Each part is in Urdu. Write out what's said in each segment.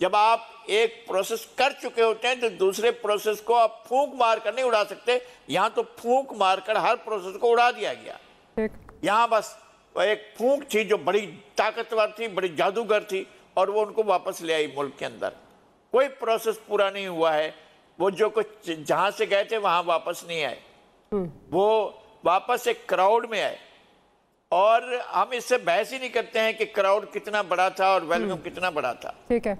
جب آپ ایک پروسیس کر چکے ہوتے ہیں تو دوسرے پروسیس کو آپ پھونک مار کر نہیں اڑا سکتے. یہاں تو پھونک مار کر ہر پروسیس کو اڑا دیا گیا. یہاں بس ایک پھونک تھی جو بڑی طاقتور تھی, بڑی جادوگر تھی, اور وہ ان کو واپس لے آئی ملک کے اندر. کوئی پروسیس پورا نہیں ہوا ہے. وہ جو کچھ جہاں سے گئے تھے وہاں واپس نہیں آئے, وہ واپس ایک کراؤڈ میں آئے. اور ہم اس سے بحث ہی نہیں کرتے ہیں کہ کراؤڈ کتنا بڑا تھا اور ویلکم کتنا بڑا تھا. ٹھیک ہے.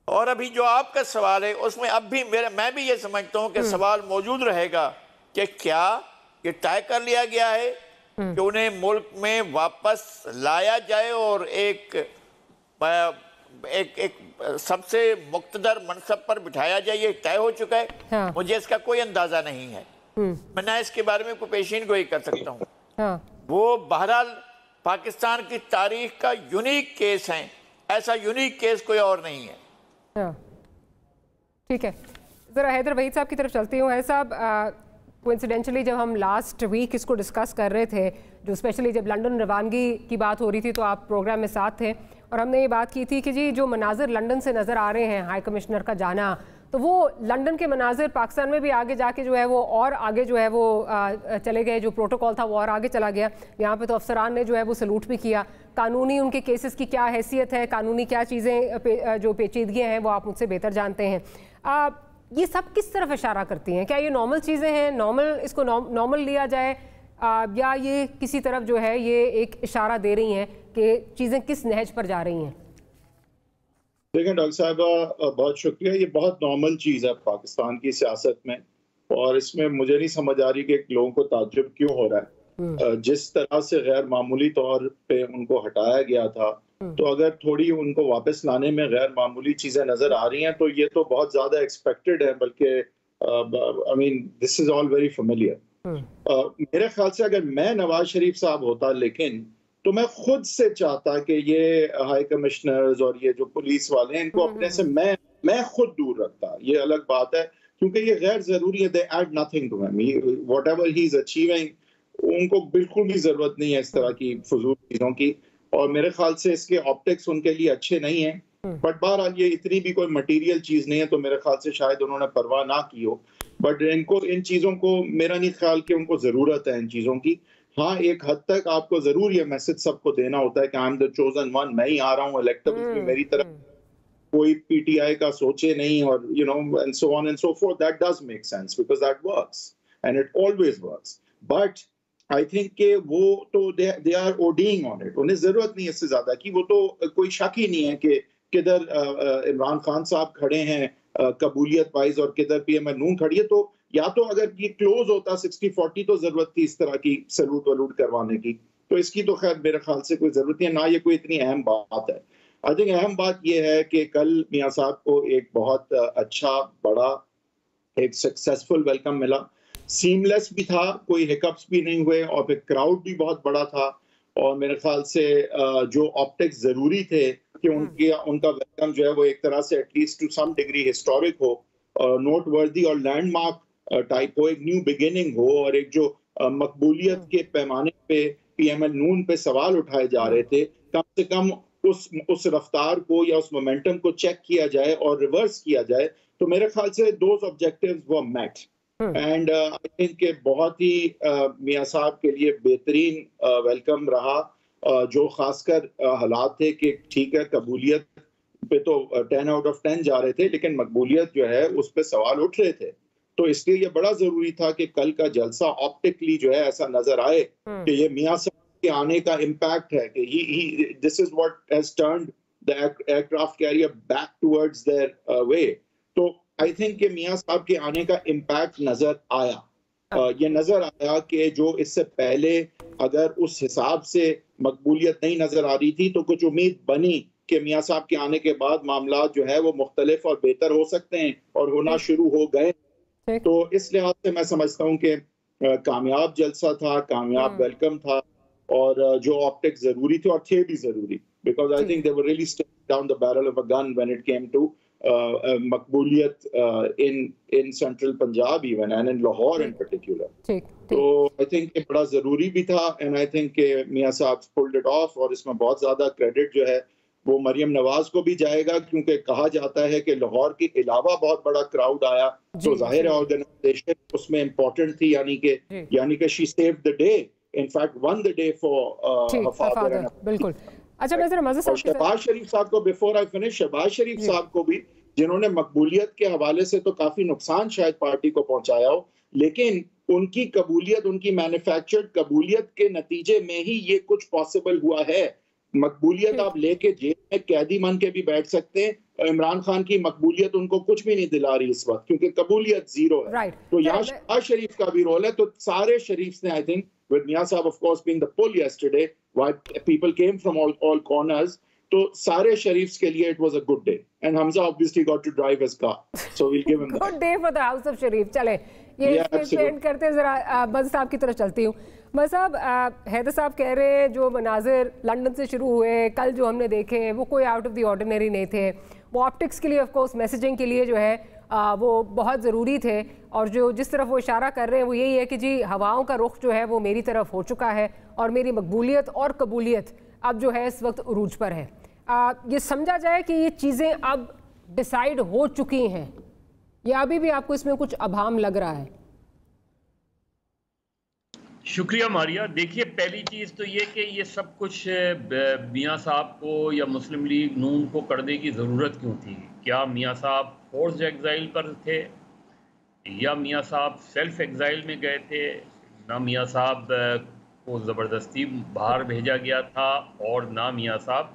اور ابھی جو آپ کا سوال ہے اس میں اب بھی میں بھی یہ سمجھتا ہوں کہ سوال موجود رہے گا کہ کیا یہ طے کر لیا گیا ہے کہ انہیں ملک میں واپس لایا جائے اور ایک سب سے مقتدر منصب پر بٹھایا جائے. یہ طے ہو چکا ہے. مجھے اس کا کوئی اندازہ نہیں ہے. میں نہ اس کے بارے میں کوئی پیشین گوئی کر سکتا ہوں. وہ بہرحال پاکستان کی تاریخ کا یونیک کیس ہیں. ایسا یونیک کیس کوئی اور نہیں ہے. ٹھیک ہے. ذرا حیدر وحید صاحب کی طرف چلتی ہوں. حیدر صاحب, کوئنسیڈنٹلی جب ہم لاسٹ ویک اس کو ڈسکس کر رہے تھے, جو اسپیشلی جب لنڈن روانگی کی بات ہو رہی تھی, تو آپ پروگرام میں ساتھ تھے, اور ہم نے یہ بات کی تھی کہ جی جو مناظر لنڈن سے نظر آ رہے ہیں, ہائی کمشنر کا جانا, تو وہ لنڈن کے مناظر پاکستان میں بھی آگے جا کے جو ہے وہ اور آگے جو ہے وہ چلے گئے. جو پروٹوکول تھا وہ اور آگے چلا گیا. یہاں پہ تو افسران نے جو ہے وہ سلوٹ بھی کیا. قانونی ان کے کیسز کی کیا حیثیت ہے, قانونی کیا چیزیں جو پیچیدگیاں ہیں وہ آپ مجھ سے بہتر جانتے ہیں. یہ سب کس طرف اشارہ کرتی ہیں؟ کیا یہ نارمل چیزیں ہیں, اس کو نارمل لیا جائے, یا یہ کسی طرف جو ہے یہ ایک اشارہ دے رہی ہیں کہ چیزیں کس نہج پر جا رہی ہیں؟ دیکھیں ڈاکٹر صاحبہ, بہت شکریہ. یہ بہت نارمل چیز ہے پاکستان کی سیاست میں, اور اس میں مجھے نہیں سمجھ آ رہی کہ لوگوں کو تعجب کیوں ہو رہا ہے. جس طرح سے غیر معمولی طور پہ ان کو ہٹایا گیا تھا, تو اگر تھوڑی ان کو واپس لانے میں غیر معمولی چیزیں نظر آ رہی ہیں تو یہ تو بہت زیادہ ایکسپیکٹڈ ہے. بلکہ دس از آل ویری فیملیئر. میرے خیال سے اگر میں نواز شریف صاحب ہوتا لیکن, تو میں خود سے چاہتا کہ یہ ہائی کمشنرز اور یہ جو پولیس والے ہیں ان کو اپنے سے میں خود دور رکھتا. یہ الگ بات ہے کیونکہ یہ غیر ضروری ہے. they add nothing to him. whatever he is achieving, ان کو بالکل بھی ضرورت نہیں ہے اس طرح کی فضول چیزوں کی, اور میرے خیال سے اس کے آپٹکس ان کے لیے اچھے نہیں ہیں. بٹ بہرحال یہ اتنی بھی کوئی مٹیریل چیز نہیں ہے, تو میرے خیال سے شاید انہوں نے پرواہ نہ کی ہو. بٹ ان چیزوں کو میرا نہیں خیال کہ ان کو ضرورت ہے ان چیزوں کی. ہاں ایک حد تک آپ کو ضرور یہ میسج سب کو دینا ہوتا ہے کہ I am the chosen one, میں ہی آ رہا ہوں, الیکٹیبلز بھی میری طرف, کوئی پی ٹی آئی کا سوچے نہیں, اور and so on and so forth. That does make sense because that works and it always works. But I think کہ وہ تو they are ODing on it. انہیں ضرورت نہیں اس سے زیادہ کی. وہ تو کوئی شک ہی نہیں ہے کہ کدھر عمران خان صاحب کھڑے ہیں قبولیت وائز اور کدھر پی ایم ایل نون کھڑی ہے. تو یا تو اگر یہ کلوز ہوتا 60-40 تو ضرورت تھی اس طرح کی سلوٹ ولوٹ کروانے کی. تو اس کی تو خیر میرے خیال سے کوئی ضرورت نہیں ہے, نہ یہ کوئی اتنی اہم بات ہے. I think اہم بات یہ ہے کہ کل میاں صاحب کو ایک بہت اچھا بڑا ایک سکسیسفل ویلکم ملا. سیملیس بھی تھا, کوئی ہکپس بھی نہیں ہوئے, اور پھر کراؤڈ بھی بہت بڑا تھا. اور میرے خیال سے جو آپٹکس ضروری تھے کہ ان کا ویلکم جو ہے وہ ایک طرح سے at least to some degree historic ہو, نوٹ وردی اور لینڈ مارک ٹائپ ہو, ایک نیو بگننگ ہو, اور ایک جو مقبولیت کے پیمانے پہ پی ایم ایل نون پہ سوال اٹھائے جا رہے تھے, کم سے کم اس رفتار کو یا اس مومنٹم کو چیک کیا جائے اور ریورس کیا جائے. تو میرے خیال سے دوز آبجیکٹیوز وہ میٹ. اینڈ آئی تھنک کہ بہت ہی میاں صاحب کے لیے بہترین ویلکم رہا, جو خاص کر حالات تھے کہ ٹھیک ہے قبولیت پہ تو 10 out of 10 جا رہے تھے, لیکن مقبولیت جو ہے اس پہ سوال اٹھ رہے تھے. تو اس لیے یہ بڑا ضروری تھا کہ کل کا جلسہ آپٹکلی جو ہے ایسا نظر آئے کہ یہ میاں صاحب کے آنے کا امپیکٹ ہے کہ this is what has turned the aircraft carrier back towards their way. تو I think کہ میاں صاحب کے آنے کا امپیکٹ نظر آیا. یہ نظر آیا کہ جو اس سے پہلے اگر اس حساب سے مقبولیت نہیں نظر آ رہی تھی تو کچھ امید بنی کہ میاں صاحب کے آنے کے بعد معاملات جو ہے وہ مختلف اور بہتر ہو سکتے ہیں, اور ہونا شروع ہو گئے. تو اس لحاظ سے میں سمجھتا ہوں کہ کامیاب جلسہ تھا, کامیاب ویلکم تھا, اور جو آپٹکس ضروری تھے اور تھے بھی ضروری, because I think they were really staring down the barrel of a gun when it came to مقبولیت in central Punjab even and in Lahore in particular. تو I think یہ بڑا ضروری بھی تھا, and I think کہ میاں صاحب pulled it off, اور اس میں بہت زیادہ کریڈٹ جو ہے وہ مریم نواز کو بھی جائے گا کیونکہ کہا جاتا ہے کہ لاہور کے علاوہ بہت بڑا کراؤڈ آیا تو ظاہر ہے آرگنائزیشن اس میں امپورٹنٹ تھی یعنی کہ she saved the day in fact won the day for her father. بالکل. اچھا میں ذرا مزہ شہباز شریف صاحب کو before I finish Shahbaz Sharif صاحب کو بھی جنہوں نے مقبولیت کے حوالے سے تو کافی نقصان شاید پارٹی کو پہنچایا ہو لیکن ان کی قبولیت ان کی مینوفیکچرڈ قبولیت کے نتیجے میں ہی یہ کچھ پاسبل ہوا ہے. مقبولیت آپ لے کے جیل میں قیدی من کے بھی بیٹھ سکتے ہیں. عمران خان کی مقبولیت ان کو کچھ بھی نہیں دلا رہی اس وقت کیونکہ قبولیت زیرو ہے. تو یہاں شہباز شریف کا بھی رول ہے. تو سارے شریف نے I think with Mia Saab of course being the pull yesterday why people came from all corners تو سارے شریفs کے لیے it was a good day and Hamza obviously got to drive his car so we'll give him that. Good day for the house of Sharif. چلے یہ اسپینڈ کرتے ہیں. ذرا بز صاحب کی طرف چلتی ہوں. بز صاحب حیدر صاحب کہہ رہے ہیں جو مناظر لنڈن سے شروع ہوئے کل جو ہم نے دیکھے وہ کوئی آؤٹ آف دی آرڈینری نہیں تھے. وہ آپٹکس کے لیے آف کورس میسیجنگ کے لیے جو ہے وہ بہت ضروری تھے اور جو جس طرف وہ اشارہ کر رہے ہیں وہ یہی ہے کہ جی ہواؤں کا رخ جو ہے وہ میری طرف ہو چکا ہے اور میری مقبولیت اور قبولیت اب جو ہے اس وقت عروج پر ہے. یہ سمجھا جائے کہ یہ چیزیں اب ڈیسائیڈ ہو چکی ہیں یا ابھی بھی آپ کو اس میں کچھ ابہام لگ رہا ہے؟ شکریہ ماریا. دیکھیے پہلی چیز تو یہ کہ یہ سب کچھ میاں صاحب کو یا مسلم لیگ نون کو کرنے کی ضرورت کیوں تھی؟ کیا میاں صاحب فورس ایگزائل پر تھے یا میاں صاحب سیلف ایگزائل میں گئے تھے؟ نہ میاں صاحب کو زبردستی باہر بھیجا گیا تھا اور نہ میاں صاحب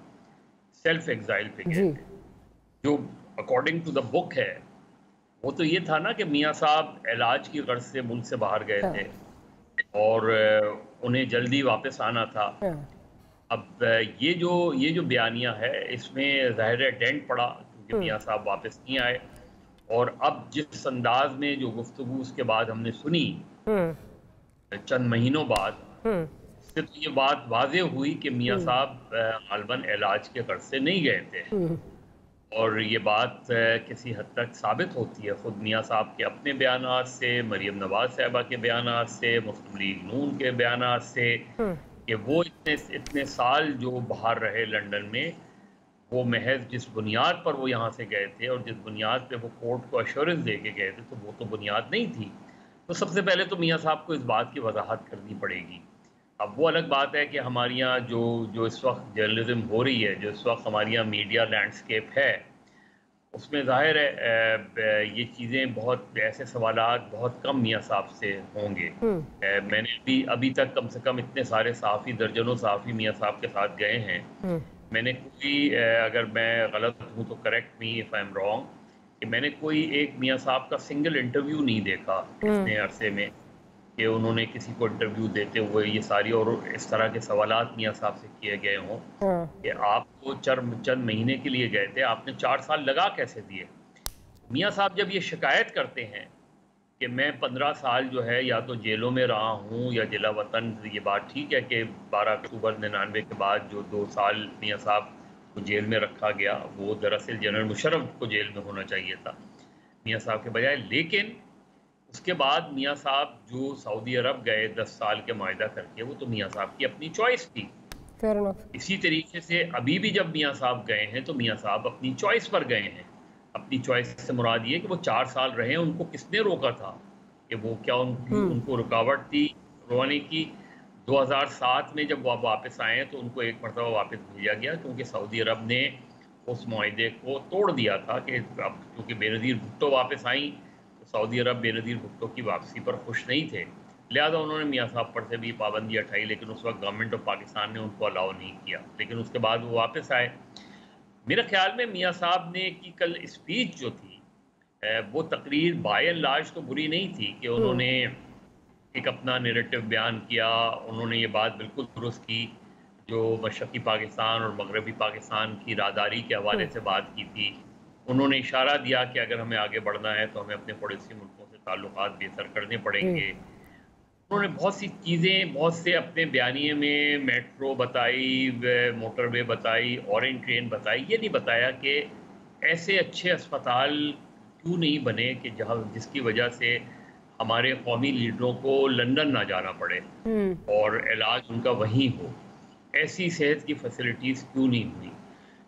سیلف ایگزائل پہ گئے تھے. جو اکارڈنگ ٹو دا بک ہے وہ تو یہ تھا نا کہ میاں صاحب علاج کی غرض سے ملک سے باہر گئے تھے اور انہیں جلدی واپس آنا تھا. اب یہ جو بیانیہ ہے اس میں ظاہر ڈینٹ پڑا کیونکہ میاں صاحب واپس نہیں آئے اور اب جس انداز میں جو گفتگو اس کے بعد ہم نے سنی چند مہینوں بعد سے تو یہ بات واضح ہوئی کہ میاں صاحب غالباً علاج کے غرض سے نہیں گئے تھے اور یہ بات کسی حد تک ثابت ہوتی ہے خود میاں صاحب کے اپنے بیانات سے, مریم نواز صاحبہ کے بیانات سے, مسلم لیگ نون کے بیانات سے کہ وہ اتنے سال جو باہر رہے لنڈن میں وہ محض جس بنیاد پر وہ یہاں سے گئے تھے اور جس بنیاد پہ وہ کورٹ کو ایشورنس دے کے گئے تھے تو وہ تو بنیاد نہیں تھی. تو سب سے پہلے تو میاں صاحب کو اس بات کی وضاحت کرنی پڑے گی. اب وہ الگ بات ہے کہ ہمارے یہاں جو اس وقت جرنلزم ہو رہی ہے, جو اس وقت ہمارے یہاں میڈیا لینڈسکیپ ہے, اس میں ظاہر ہے یہ چیزیں بہت ایسے سوالات بہت کم میاں صاحب سے ہوں گے. میں نے ابھی تک کم سے کم اتنے سارے صحافی, درجنوں صحافی میاں صاحب کے ساتھ گئے ہیں, میں نے کوئی, اگر میں غلط ہوں تو correct me if I am wrong, کہ میں نے کوئی ایک میاں صاحب کا سنگل انٹرویو نہیں دیکھا اتنے عرصے میں کہ انہوں نے کسی کو انٹرویو دیتے ہوئے یہ ساری اور اس طرح کے سوالات میاں صاحب سے کیے گئے ہوں کہ آپ کو چند مہینے کے لیے گئے تھے, آپ نے 4 سال لگا کیسے دیے. میاں صاحب جب یہ شکایت کرتے ہیں کہ میں 15 سال جو ہے یا تو جیلوں میں رہا ہوں یا جلا وطن, یہ بات ٹھیک ہے کہ 12 اکتوبر 99 کے بعد جو 2 سال میاں صاحب کو جیل میں رکھا گیا وہ دراصل جنرل مشرف کو جیل میں ہونا چاہیے تھا میاں صاحب کے بجائے, لیکن اس کے بعد میاں صاحب جو سعودی عرب گئے 10 سال کے معاہدہ کر کے, وہ تو میاں صاحب کی اپنی چوائس تھی. اسی طریقے سے ابھی بھی جب میاں صاحب گئے ہیں تو میاں صاحب اپنی چوائس پر گئے ہیں. اپنی چوائس سے مراد یہ کہ وہ 4 سال رہے, ان کو کس نے روکا تھا کہ وہ کیا ان کو رکاوٹ تھی رونے کی؟ 2007 میں جب وہ واپس آئے تو ان کو ایک مرتبہ واپس بھیجا گیا کیونکہ سعودی عرب نے اس معاہدے کو توڑ دیا تھا کہ اب کیونکہ بے نظیر بھٹو واپس آئیں تو سعودی عرب بے نظیر بھٹو کی واپسی پر خوش نہیں تھے, لہذا انہوں نے میاں صاحب پر سے بھی پابندی اٹھائی, لیکن اس وقت گورنمنٹ آف پاکستان نے ان کو الاؤ نہیں کیا. لیکن اس کے بعد وہ واپس آئے. میرے خیال میں میاں صاحب نے کی کل اسپیچ جو تھی وہ تقریر بائی اینڈ لارج تو بری نہیں تھی کہ انہوں نے ایک اپنا نیریٹو بیان کیا. انہوں نے یہ بات بالکل درست کی جو مشرقی پاکستان اور مغربی پاکستان کی راداری کے حوالے سے بات کی تھی. انہوں نے اشارہ دیا کہ اگر ہمیں آگے بڑھنا ہے تو ہمیں اپنے پڑوسی ملکوں سے تعلقات بہتر کرنے پڑیں گے. انہوں نے بہت سی چیزیں بہت سے اپنے بیانیے میں میٹرو بتائی, موٹر وے بتائی, اورنج ٹرین بتائی. یہ نہیں بتایا کہ ایسے اچھے اسپتال کیوں نہیں بنے کہ جس کی وجہ سے ہمارے قومی لیڈروں کو لندن نہ جانا پڑے اور علاج ان کا وہیں ہو. ایسی صحت کی فیسلٹیز کیوں نہیں ہوئی.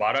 12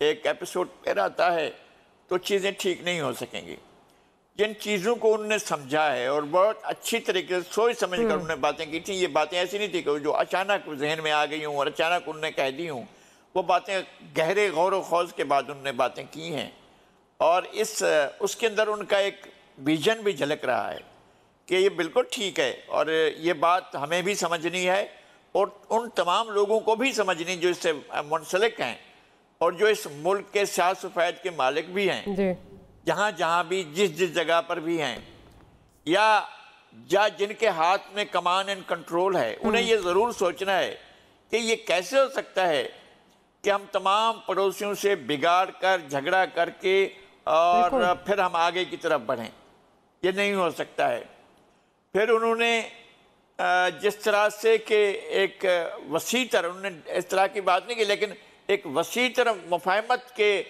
ایک ایپیسوڈ پھر آتا ہے تو چیزیں ٹھیک نہیں ہو سکیں گی. جن چیزوں کو انہوں نے سمجھا ہے اور بہت اچھی طریقے سے سوچ سمجھ کر انہوں نے باتیں کی تھیں. یہ باتیں ایسی نہیں تھی کہ جو اچانک ذہن میں آ گئی ہوں اور اچانک انہوں نے کہہ دی ہوں. وہ باتیں گہرے غور و خوض کے بعد انہوں نے باتیں کی ہیں, اور اس کے اندر ان کا ایک ویژن بھی جھلک رہا ہے کہ یہ بالکل ٹھیک ہے, اور یہ بات ہمیں بھی سمجھنی ہے اور ان تمام لوگوں کو بھی سمجھنی جو اس سے منسلک ہیں اور جو اس ملک کے سیاست و فائد کے مالک بھی ہیں, جہاں جہاں بھی جس جگہ پر بھی ہیں, یا جن کے ہاتھ میں کمان اینڈ کنٹرول ہے, انہیں یہ ضرور سوچنا ہے کہ یہ کیسے ہو سکتا ہے کہ ہم تمام پڑوسیوں سے بگاڑ کر جھگڑا کر کے اور پھر ہم آگے کی طرف بڑھیں. یہ نہیں ہو سکتا ہے. پھر انہوں نے جس طرح سے کہ ایک وسیع تر, انہوں نے اس طرح کی بات نہیں کی, لیکن ایک وسیع تر مفاہمت کے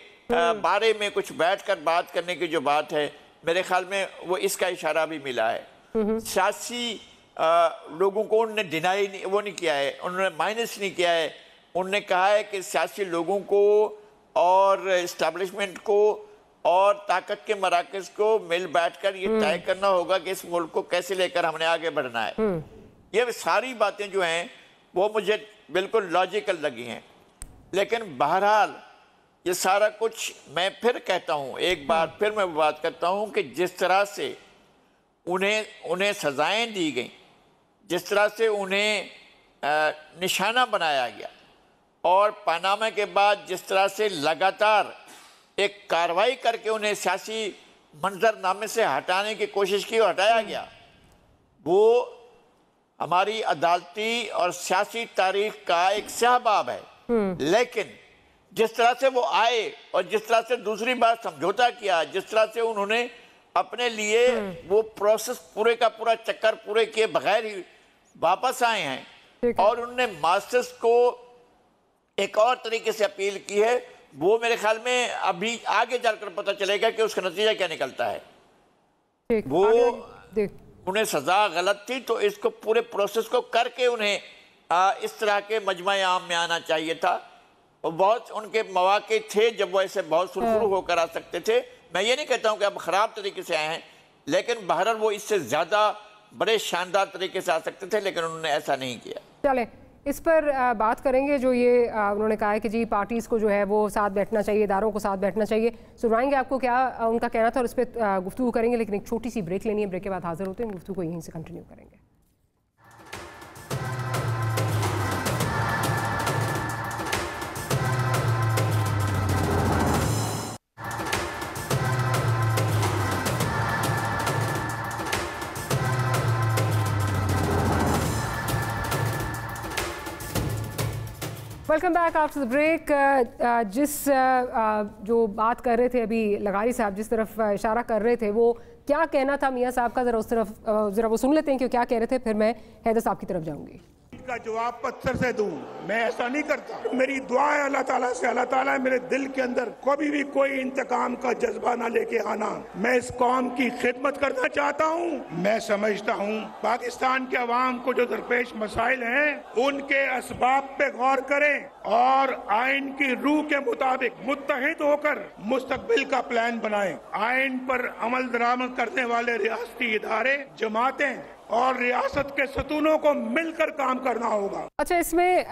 بارے میں کچھ بیٹھ کر بات کرنے کی جو بات ہے, میرے خیال میں وہ اس کا اشارہ بھی ملا ہے. سیاسی لوگوں کو انہوں نے ڈینائی وہ نہیں کیا ہے, انہوں نے مائنس نہیں کیا ہے. انہوں نے کہا ہے کہ سیاسی لوگوں کو اور اسٹیبلشمنٹ کو اور طاقت کے مراکز کو مل بیٹھ کر یہ طے کرنا ہوگا کہ اس ملک کو کیسے لے کر ہم نے آگے بڑھنا ہے. یہ ساری باتیں جو ہیں وہ مجھے بالکل لاجیکل لگی ہیں. لیکن بہرحال یہ سارا کچھ میں پھر کہتا ہوں, ایک بار پھر میں بات کرتا ہوں کہ جس طرح سے انہیں سزائیں دی گئیں, جس طرح سے انہیں نشانہ بنایا گیا, اور پاناما کے بعد جس طرح سے لگاتار ایک کارروائی کر کے انہیں سیاسی منظر نامے سے ہٹانے کی کوشش کی اور ہٹایا گیا, وہ ہماری عدالتی اور سیاسی تاریخ کا ایک سیاہ باب ہے. لیکن جس طرح سے وہ آئے اور جس طرح سے دوسری بار سمجھوتا کیا, جس طرح سے انہوں نے اپنے لیے وہ پروسیس پورے کا پورا چکر پورے کیے بغیر ہی واپس آئے ہیں, اور انہوں نے ماسٹرز کو ایک اور طریقے سے اپیل کی ہے, وہ میرے خیال میں ابھی آگے جا کر پتہ چلے گا کہ اس کا نتیجہ کیا نکلتا ہے. وہ انہیں سزا غلط تھی تو اس کو پورے پروسیس کو کر کے انہیں اس طرح کے مجمع عام میں آنا چاہیے تھا. بہت ان کے مواقع تھے جب وہ ایسے بہت سرخرو ہو کر آ سکتے تھے. میں یہ نہیں کہتا ہوں کہ اب خراب طریقے سے آئے ہیں, لیکن بہرحال وہ اس سے زیادہ بڑے شاندار طریقے سے آ سکتے تھے, لیکن انہوں نے ایسا نہیں کیا. چلے اس پر بات کریں گے. جو یہ انہوں نے کہا ہے کہ جی پارٹیز کو جو ہے وہ ساتھ بیٹھنا چاہیے, اداروں کو ساتھ بیٹھنا چاہیے, سنوائیں گے آپ کو کیا ان کا کہنا تھا اور اس پہ گفتگو کریں گے. لیکن ایک چھوٹی سی بریک لینی ہے, بریک کے بعد حاضر ہوتے ہیں, گفتگو کو یہیں سے کنٹینیو کریں گے. Welcome back after the break. جو بات کر رہے تھے ابھی لغاری صاحب, جس طرف اشارہ کر رہے تھے, وہ کیا کہنا تھا میاں صاحب کا, ذرا وہ سن لیتے ہیں کہ کیا کہہ رہے تھے, پھر میں حیدر صاحب کی طرف جاؤں گی. کا جواب پتھر سے دوں, میں ایسا نہیں کرتا. میری دعا ہے اللہ تعالیٰ سے, اللہ تعالیٰ میرے دل کے اندر کبھی بھی کوئی انتقام کا جذبہ نہ لے کے آنا. میں اس قوم کی خدمت کرنا چاہتا ہوں. میں سمجھتا ہوں پاکستان کے عوام کو جو درپیش مسائل ہیں ان کے اسباب پہ غور کریں اور آئین کی روح کے مطابق متحد ہو کر مستقبل کا پلان بنائیں. آئین پر عمل درآمد کرنے والے ریاستی ادارے, جماعتیں اور ریاست کے ستونوں کو مل کر کام کرنا ہوگا. اچھا, اس میں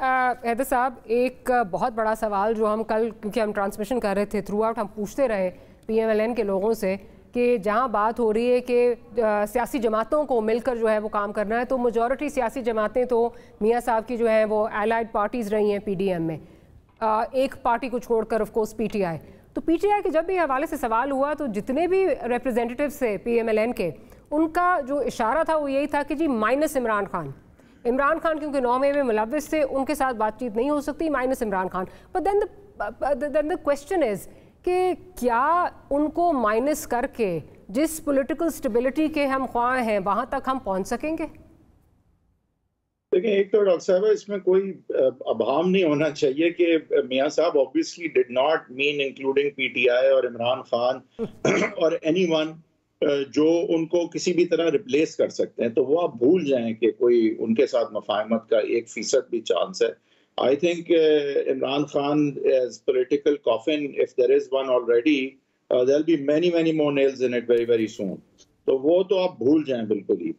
حیدر صاحب ایک بہت بڑا سوال جو ہم کل, کیونکہ ہم ٹرانسمیشن کر رہے تھے, تھرو آؤٹ ہم پوچھتے رہے PMLN کے لوگوں سے کہ جہاں بات ہو رہی ہے کہ سیاسی جماعتوں کو مل کر جو ہے وہ کام کرنا ہے, تو میجورٹی سیاسی جماعتیں تو میاں صاحب کی جو ہیں وہ allied پارٹیز رہی ہیں PDM میں, ایک پارٹی کو چھوڑ کر آف کورس PTI. تو PTI کے جب بھی حوالے سے سوال ہوا تو جتنے بھی ریپرزینٹیٹیوز تھے PMLN کے, ان کا جو اشارہ تھا وہ یہی تھا کہ جی مائنس عمران خان کیونکہ 9 مئی میں ملوث تھے, ان کے ساتھ بات چیت نہیں ہو سکتی, minus Imran Khan. But then the question is کہ کیا ان کو مائنس کر کے جس پولیٹیکل سٹیبلٹی کے ہم خواہاں ہیں وہاں تک ہم پہنچ سکیں گے؟ دیکھیں, ایک تو ڈاکٹر صاحب اس میں کوئی ابہام نہیں ہونا چاہیے کہ میاں صاحب obviously did not mean including PTI اور عمران خان اور anyone جو ان کو کسی بھی طرح ریپلیس کر سکتے ہیں. تو وہ آپ بھول جائیں کہ کوئی ان کے ساتھ مفاہمت کا 1% بھی چانس ہے. I think Imran Khan as political coffin, if there is one already, there'll be many, many more nails in it very, very soon. تو وہ تو آپ بھول جائیں بالکل ہی,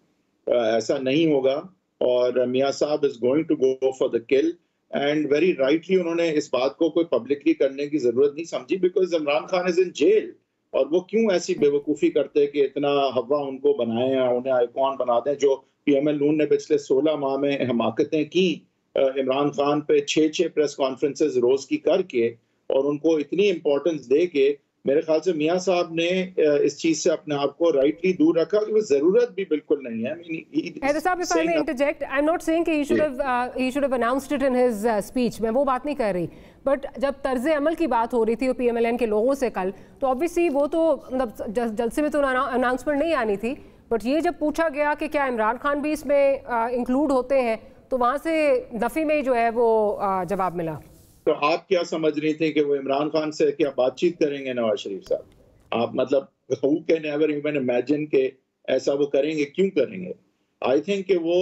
ایسا نہیں ہوگا. اور میاں صاحب is going to go for the kill. And very rightly انہوں نے اس بات کو کوئی پبلکلی کرنے کی ضرورت نہیں سمجھی, because Imran Khan is in jail. اور وہ کیوں ایسی بے وقوفی کرتے کہ اتنا ہوا ان کو بنائے ہیں, انہیں آئیکن بناتے ہیں, جو پی ایم ایل نون نے پچھلے 16 ماہ میں حماقتیں کی عمران خان پہ 6 پریس کانفرنسز روز کی کر کے, اور ان کو اتنی امپورٹنس دے کے. میرے خیال سے میاں صاحب نے اس چیز سے اپنے آپ کو رائٹلی دور رکھا, کہ وہ ضرورت بھی بالکل نہیں ہے. حیدر صاحب, if I may interject, I'm not saying کہ he should have announced it in his speech, میں وہ بات نہیں کر رہی, بٹ جب طرز عمل کی بات ہو رہی تھی پی ایم ایل این کے لوگوں سے کل, تو obviously وہ تو مطلب جلسے میں تو اناؤنسمنٹ نہیں آنی تھی, بٹ یہ جب پوچھا گیا کہ کیا عمران خان بھی اس میں انکلوڈ ہوتے ہیں, تو وہاں سے نفی میں جو ہے وہ جواب ملا. تو آپ کیا سمجھ رہی تھیں کہ وہ عمران خان سے کیا بات چیت کریں گے نواز شریف صاحب؟ آپ مطلب who can ever even imagine کہ ایسا وہ کریں گے, کیوں کریں گے؟ I think کہ وہ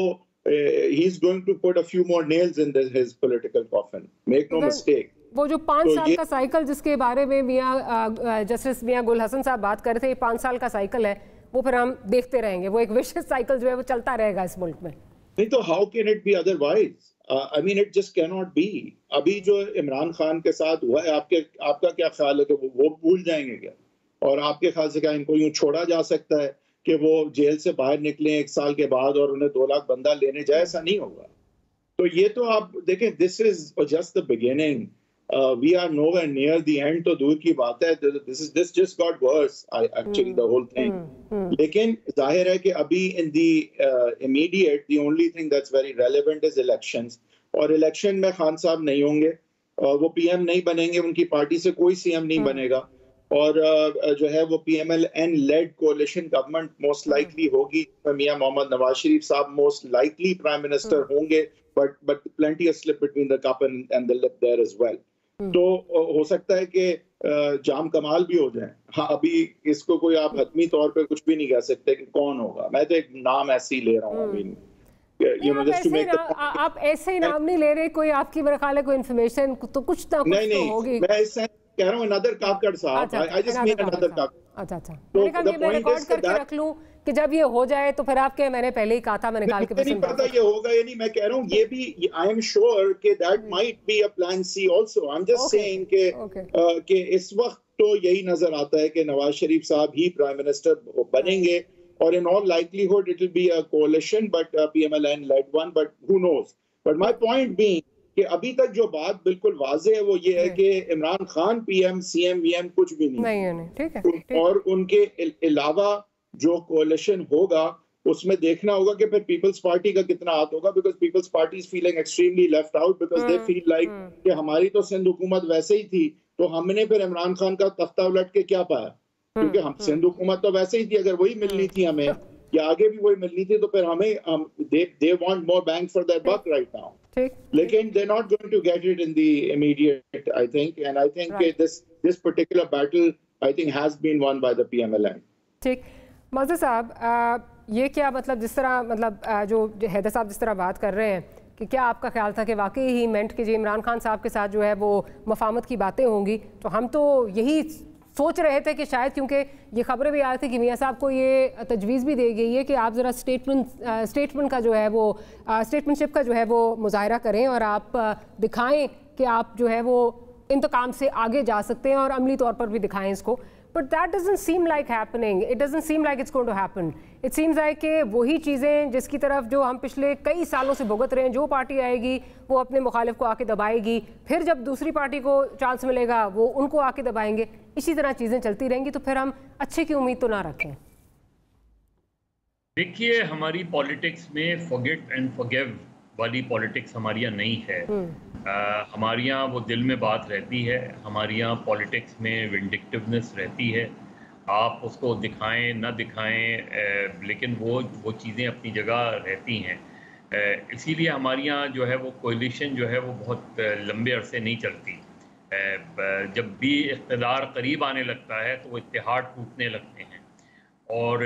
he's going to put a few more nails in his political coffin. Make no mistake. وہ جو 5 سال کا سائیکل جس کے بارے میں میاں جسٹس میاں گل حسن صاحب بات کر رہے تھے, 5 سال کا سائیکل ہے, وہ پھر ہم دیکھتے رہیں گے, وہ ایک وشیس سائیکل جو ہے وہ چلتا رہے گا اس ملک میں. نہیں تو how can it be otherwise? I mean it just cannot be. ابھی جو عمران خان کے ساتھ ہوا ہے, آپ کا کیا خیال ہے کہ وہ بھول جائیں گے کیا؟ اور آپ کے خیال سے کیا ان کو یوں چھوڑا جا سکتا ہے کہ وہ جیل سے باہر نکلیں 1 سال کے بعد اور انہیں 2 لاکھ بندہ لینے جائے؟ ایسا نہیں ہوگا. تو یہ تو آپ دیکھیں, this is just the beginning. We are nowhere near the end. تو دور کی بات ہے, this just got worse actually the whole thing. لیکن ظاہر ہے کہ ابھی in the immediate the only thing that's very relevant is elections. اور الیکشن میں خان صاحب نہیں ہوں گے, وہ پی ایم نہیں بنیں گے, ان کی پارٹی سے کوئی سی ایم نہیں بنے گا, اور جو ہے وہ P M L N lead coalition government most likely ہوگی. میاں محمد نواز شریف صاحب موسٹ لائکلی پرائم منسٹر ہوں گے, but plenty of slip between the cup and the lip there as well. تو ہو سکتا ہے کہ جام کمال بھی ہو جائیں. ہاں ابھی اس کو کوئی آپ حتمی طور پہ کچھ بھی نہیں کہہ سکتے کہ کون ہوگا. میں تو ایک نام ایسے ہی لے رہا ہوں ابھی. آپ ایسے ہی نام نہیں لے رہے, کوئی آپ کی میرا خیال ہے کوئی انفارمیشن تو کچھ نہ کچھ تو ہوگی. میں اس سے کہہ رہا ہوں another کاکڑ صاحب. I just mean another Kakar. اچھا میں نے کہا کہ میں ریکارڈ کر کے رکھ لوں کہ جب یہ ہو جائے تو پھر آپ کے, میں نے پہلے ہی کہا تھا, میں نکال کے نہیں پتا یہ ہوگا یا نہیں. میں کہہ رہا ہوں یہ بھی I am sure کہ that might be a plan C also. I'm just saying کہ اس وقت تو یہی نظر آتا ہے کہ نواز شریف صاحب ہی پرائم منسٹر بنیں گے, اور in all likelihood it will be a coalition but PMLN led one, but who knows. But my point being کہ ابھی تک جو بات بالکل واضح ہے وہ یہ ہے کہ Imran Khan P M C M V M کچھ بھی نہیں, اور ان کے علاوہ جو کولیشن ہوگا اس میں دیکھنا ہوگا کہ پھر پیپلز پارٹی کا کتنا ہاتھ ہوگا, because Peoples Party is feeling extremely left out, because they feel like کہ ہماری تو سندھ حکومت ویسے ہی تھی, تو ہم نے پھر عمران خان کا تختہ الٹ کے کیا پایا, کیونکہ ہم سندھ حکومت تو ویسے ہی تھی, اگر وہی ملنی تھی ہمیں یا آگے بھی وہی ملنی تھی تو پھر ہمیں they want more bang for their buck right now. لیکن they're not going to get it in the immediate, I think, and I think this particular battle I think has been won by the PMLN. ٹھیک. مظہر صاحب, یہ کیا مطلب جس طرح مطلب جو حیدر صاحب جس طرح بات کر رہے ہیں کہ کیا آپ کا خیال تھا کہ واقعی ہی مینٹ کہ جی عمران خان صاحب کے ساتھ جو ہے وہ مفاہمت کی باتیں ہوں گی, تو ہم تو یہی سوچ رہے تھے کہ شاید, کیونکہ یہ خبریں بھی آ رہی تھی کہ میاں صاحب کو یہ تجویز بھی دے گئی ہے کہ آپ ذرا اسٹیٹمنٹ کا جو ہے وہ اسٹیٹمنٹ شپ کا جو ہے وہ مظاہرہ کریں اور آپ دکھائیں کہ آپ جو ہے وہ انتقام سے آگے جا سکتے ہیں, اور عملی طور پر بھی دکھائیں اس کو. But that doesn't seem like happening. It doesn't seem like it's going to happen. It seems like کہ وہی چیزیں جس کی طرف جو ہم پچھلے کئی سالوں سے بھگت رہے ہیں, جو پارٹی آئے گی وہ اپنے مخالف کو آ کے دبائے گی, پھر جب دوسری پارٹی کو چانس ملے گا وہ ان کو آ کے دبائیں گے, اسی طرح چیزیں چلتی رہیں گی, تو پھر ہم اچھے کی امید تو نہ رکھیں. دیکھیے ہماری پالیٹکس میں forget and forgive والی پالیٹکس ہمارے یہاں نہیں ہے. ہمارے یہاں وہ دل میں بات رہتی ہے, ہمارے یہاں پالیٹکس میں ونڈکٹیونیس رہتی ہے. آپ اس کو دکھائیں نہ دکھائیں, لیکن وہ چیزیں اپنی جگہ رہتی ہیں. اسی لیے ہمارے یہاں جو ہے وہ کولیشن جو ہے وہ بہت لمبے عرصے نہیں چلتی. جب بھی اقتدار قریب آنے لگتا ہے تو وہ اتحاد ٹوٹنے لگتے ہیں, اور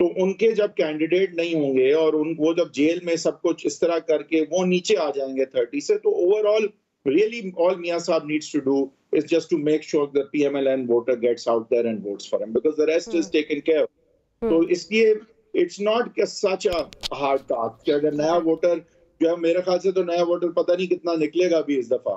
تو ان کے جب کینڈیڈیٹ نہیں ہوں گے اور وہ جب جیل میں سب کچھ اس طرح کر کے وہ نیچے آ جائیں گے 30 سے, تو over all really all Mia Saab needs to do is just to make sure the PMLN voter gets out there and votes for him, because the rest is taken care of. تو اس لیے it's not such a hard task کہ اگر نیا ووٹر جو ہے, میرے خیال سے تو نیا ووٹر پتہ نہیں کتنا نکلے گا بھی اس دفعہ,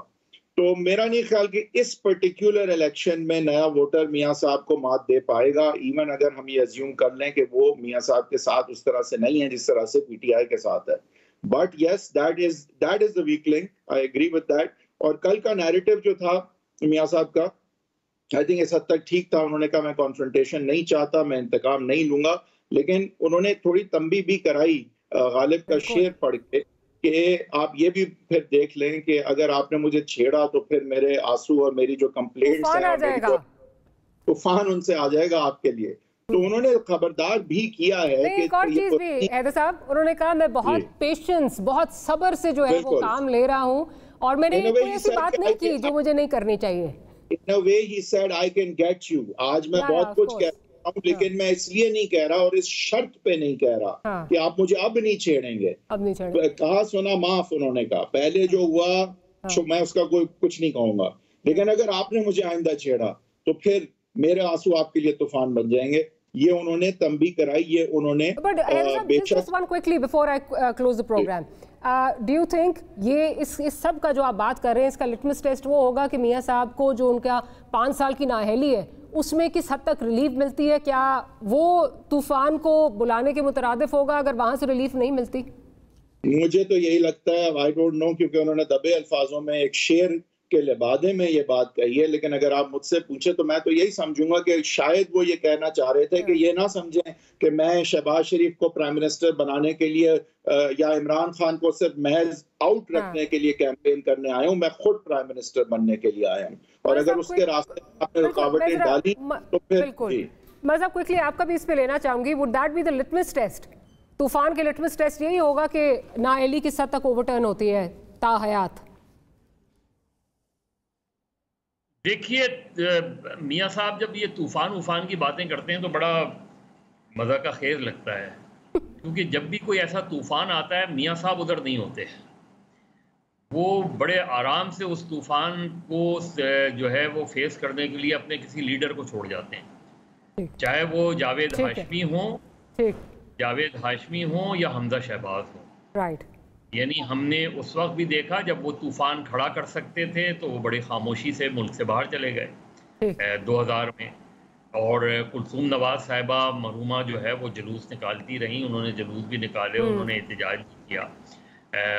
تو میرا نہیں خیال کہ اس پرٹیکولر الیکشن میں نیا ووٹر میاں صاحب کو مات دے پائے گا, ایون اگر ہم یہ ازیوم کر لیں کہ وہ میاں صاحب کے ساتھ اس طرح سے نہیں ہے جس طرح سے پی ٹی آئی کے ساتھ ہے. But yes, that is the weak link. I agree with that. اور کل کا نیریٹو جو تھا میاں صاحب کا, I think اس حد تک ٹھیک تھا. انہوں نے کہا میں کانفرنٹیشن نہیں چاہتا, میں انتقام نہیں لوں گا, لیکن انہوں نے تھوڑی تنبیہ بھی کرائی غالب کا شعر پڑھ کے کہ آپ یہ بھی پھر دیکھ لیں کہ اگر آپ نے مجھے چھیڑا تو پھر میرے آنسو اور میری جو کمپلینٹس ہیں طوفان ان سے آ جائے گا آپ کے لیے. تو انہوں نے خبردار بھی کیا ہے کہ ایک اور چیز بھی حیدر صاحب, انہوں نے کہا میں بہت پیشنس, بہت صبر سے جو ہے وہ کام لے رہا ہوں, اور میں نے کوئی ایسی بات نہیں کی جو مجھے نہیں کرنی چاہیے. In a way he said I can get you. آج میں بہت کچھ کہہ رہا ہوں, لیکن میں اس لیے نہیں کہہ رہا اور اس شرط پہ نہیں کہہ رہا کہ آپ مجھے اب نہیں چھیڑیں گے. کہا سنا معاف, انہوں نے کہا پہلے جو ہوا میں اس کا کوئی کچھ نہیں کہوں گا, لیکن اگر آپ نے مجھے آئندہ چھیڑا تو پھر میرے آنسو آپ کے لیے طوفان بن جائیں گے. یہ انہوں نے تنبیہ کرائی, یہ انہوں نے just one quickly before I close the program. Do you think یہ اس سب کا جو آپ بات کر رہے ہیں اس کا لٹمس ٹیسٹ وہ ہوگا کہ میاں صاحب کو جو ان کا 5 سال کی نااہلی ہے اس میں کس حد تک ریلیف ملتی ہے؟ کیا وہ طوفان کو بلانے کے مترادف ہوگا اگر وہاں سے ریلیف نہیں ملتی؟ مجھے تو یہی لگتا ہے, I don't know, کیونکہ انہوں نے دبے الفاظوں میں ایک شعر کے لبادے میں یہ بات کہی ہے, لیکن اگر آپ مجھ سے پوچھیں تو میں تو یہی سمجھوں گا کہ شاید وہ یہ کہنا چاہ رہے تھے کہ یہ نہ سمجھیں کہ میں شہباز شریف کو پرائم منسٹر بنانے کے لیے یا عمران خان کو صرف محض آؤٹ رکھنے کے لیے کیمپین کرنے آیا ہوں, میں خود پرائم منسٹر بننے کے لیے آیا ہوں, اور اگر اس کے راستے آپ نے رکاوٹیں ڈالی تو پھر میں صاحب کوئکلی آپ کا بھی اس پہ لینا چاہوں گی, would that be the litmus test? طوفان کے لٹمس ٹیسٹ یہی ہوگا کہ نااہلی کس حد تک اوور ٹرن ہوتی ہے تا حیات. دیکھیے میاں صاحب جب یہ طوفان کی باتیں کرتے ہیں تو بڑا مزہ کا خیز لگتا ہے, کیونکہ جب بھی کوئی ایسا طوفان آتا ہے میاں صاحب ادھر نہیں ہوتے, وہ بڑے آرام سے اس طوفان کو جو ہے وہ فیس کرنے کے لیے اپنے کسی لیڈر کو چھوڑ جاتے ہیں, چاہے وہ جاوید ہاشمی ہوں یا حمزہ شہباز ہوں. رائٹ. یعنی ہم نے اس وقت بھی دیکھا جب وہ طوفان کھڑا کر سکتے تھے تو وہ بڑی خاموشی سے ملک سے باہر چلے گئے 2000 میں, اور کلثوم نواز صاحبہ مرحومہ جو ہے وہ جلوس نکالتی رہیں, انہوں نے جلوس بھی نکالے, انہوں نے احتجاج بھی کیا,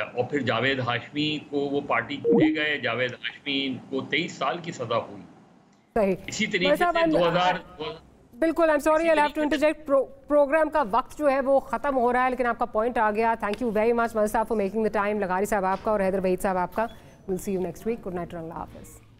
اور پھر جاوید ہاشمی کو وہ پارٹی چھوڑے گئے, جاوید ہاشمی کو 23 سال کی سزا ہوئی. اسی طریقے سے 2000 بالکل, I'm sorry I'll have to interject. Programme کا وقت جو ہے وہ ختم ہو رہا ہے, لیکن آپ کا پوائنٹ آ گیا. تھینک یو ویری مچ مزید صاحب فار میکنگ دا ٹائم. لغاری صاحب آپ کا اور حیدر وحید صاحب آپ کا. We'll see you next week. Good night اور اللہ حافظ.